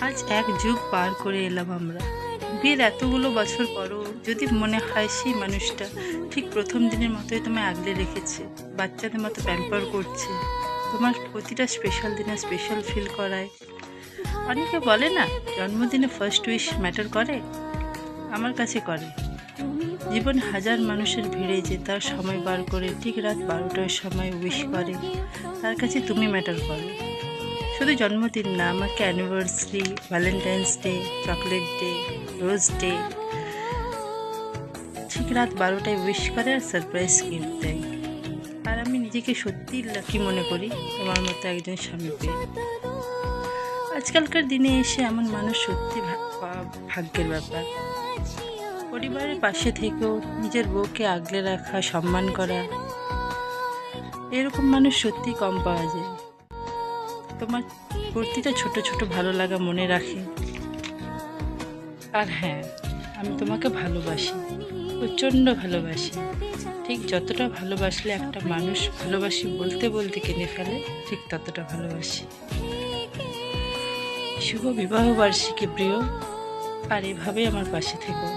আজ এক যুগ পার করে এলাম আমরা। বিয়ের এতগুলো বছর পরও যদি মনে হয় সেই মানুষটা ঠিক প্রথম দিনের মতোই তোমায় আগলে রেখেছে, বাচ্চাদের মতো প্যাম্পার করছে, তোমার প্রতিটা স্পেশাল দিনে স্পেশাল ফিল করায়। অনেকে বলে না, জন্মদিনে ফার্স্ট উইশ ম্যাটার করে। আমার কাছে করে। জীবন হাজার মানুষের ভিড়ে যে তার সময় বার করে ঠিক রাত 12টার সময় উইশ করে, তার কাছে তুমি ম্যাটার করো। শুধু জন্মদিন না, আমাকে anniversary, Valentine's day, chocolate day, rose day ঠিক রাত 12টায় উইশ করে আর সারপ্রাইজ গিফট দেয়। আর আমি নিজেকে সত্যিই লাকি মনে করি তোমার মতো একজন স্বামী পেয়ে। আজকালকার দিনে এসে এমন মানুষ সত্যি ভাগ্যের ব্যাপার। পরিবারের পাশে থেকেও নিজের বউকে আগলে রাখা, সম্মান করা, এরকম মানুষ সত্যি কম পাওয়া যায়। তোমার প্রতিটা ছোট ছোট ভালো লাগা মনে রাখে। আর হ্যাঁ, আমি তোমাকে ভালোবাসি, প্রচণ্ড ভালোবাসি। ঠিক যতটা ভালোবাসলে একটা মানুষ ভালোবাসি বলতে বলতে কিনে ফেলে, ঠিক ততটা ভালোবাসি। শুভ বিবাহ বার্ষিকী প্রিয়, আর এভাবেই আমার পাশে থেকো।